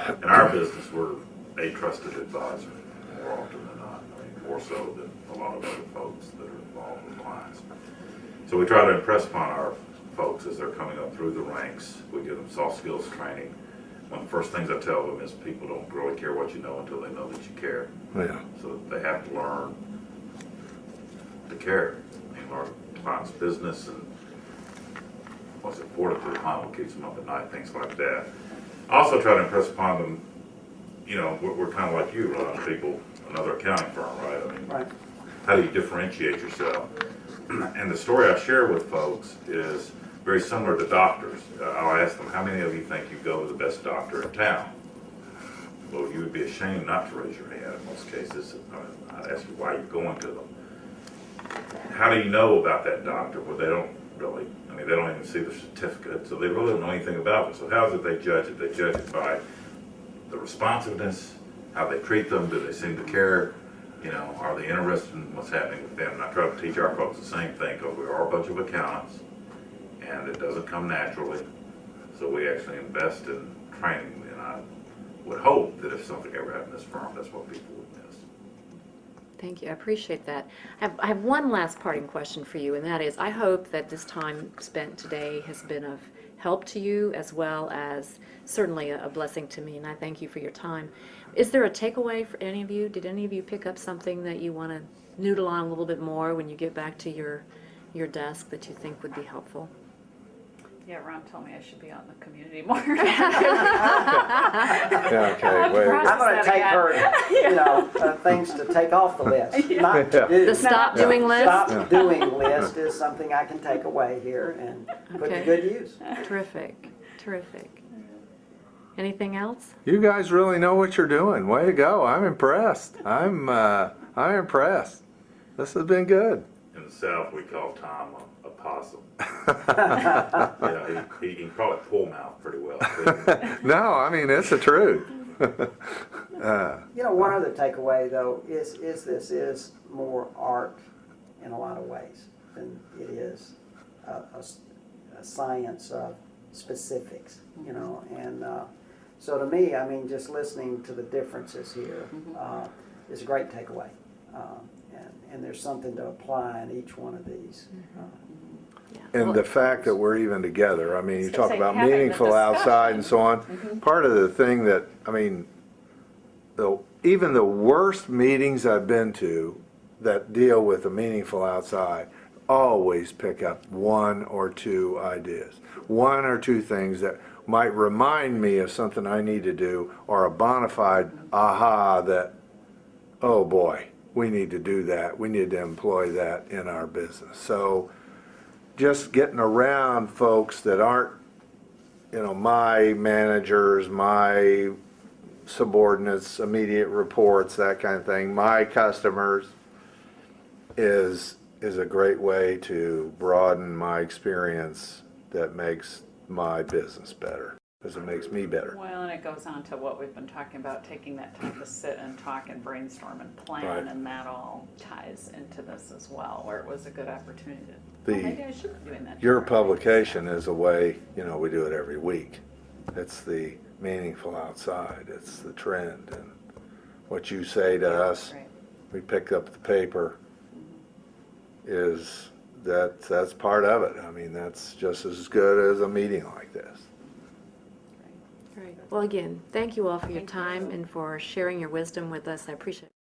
in our business, we're a trusted advisor more often than not. I mean, more so than a lot of other folks that are involved with clients. So we try to impress upon our folks as they're coming up through the ranks. We give them soft skills training. One of the first things I tell them is people don't really care what you know until they know that you care. Yeah. So they have to learn to care. I mean, learn the client's business and what's important to the client, what keeps them up at night, things like that. I also try to impress upon them, you know, we're kind of like you, Ron, people, another accounting firm, right? I mean, Right. how do you differentiate yourself? And the story I share with folks is very similar to doctors. I'll ask them, how many of you think you go to the best doctor in town? Well, you would be ashamed not to raise your hand in most cases. I'd ask you why you're going to them. How do you know about that doctor? Well, they don't really, I mean, they don't even see the certificate, so they really don't know anything about it. So how is it they judge it? They judge it by the responsiveness, how they treat them, do they seem to care? You know, are they interested in what's happening with them? And I try to teach our folks the same thing, because we are a bunch of accountants, and it doesn't come naturally. So we actually invest in training, and I would hope that if something ever happened in this firm, that's what people would miss. Thank you. I appreciate that. I have one last parting question for you, and that is, I hope that this time spent today has been of help to you, as well as certainly a blessing to me, and I thank you for your time. Is there a takeaway for any of you? Did any of you pick up something that you want to noodle on a little bit more when you get back to your desk that you think would be helpful? Yeah, Ron told me I should be out in the community more. Yeah, okay, wait. I'm going to take her, you know, things to take off the list, not to do. The stop doing list? Stop doing list is something I can take away here and put to Okay. good use. Terrific. Terrific. Anything else? You guys really know what you're doing. Way to go. I'm impressed. I'm impressed. This has been good. In the South, we call Tom a possum. Yeah, he can call it pull mouth pretty well. No, I mean, it's the truth. You know, one other takeaway though is this is more art in a lot of ways than it is a science of specifics, you know, and so to me, I mean, just listening to the differences here is a great takeaway, and there's something to apply in each one of these. Yeah. And the fact that we're even together, I mean, you talk about having the meaningful outside and so on. discussion. Part of the thing that, I mean, even the worst meetings I've been to that deal with the meaningful outside always pick up one or two ideas, one or two things that might remind me of something I need to do, or a bona fide aha that, oh boy, we need to do that. We need to employ that in our business. So just getting around folks that aren't, you know, my managers, my subordinates, immediate reports, that kind of thing, my customers, is a great way to broaden my experience that makes my business better, because it makes me better. Well, and it goes on to what we've been talking about, taking that time to sit and talk and brainstorm and plan, Right. and that all ties into this as well, where it was a good opportunity to, well, maybe I should be doing that. Your more. publication is a way, you know, we do it every week. It's the meaningful outside, it's the trend, and what you say to us, Right. we pick up the paper, is that's part of it. I mean, that's just as good as a meeting like this. Great. Well, again, thank you all for your time and for sharing your wisdom with us. I appreciate it.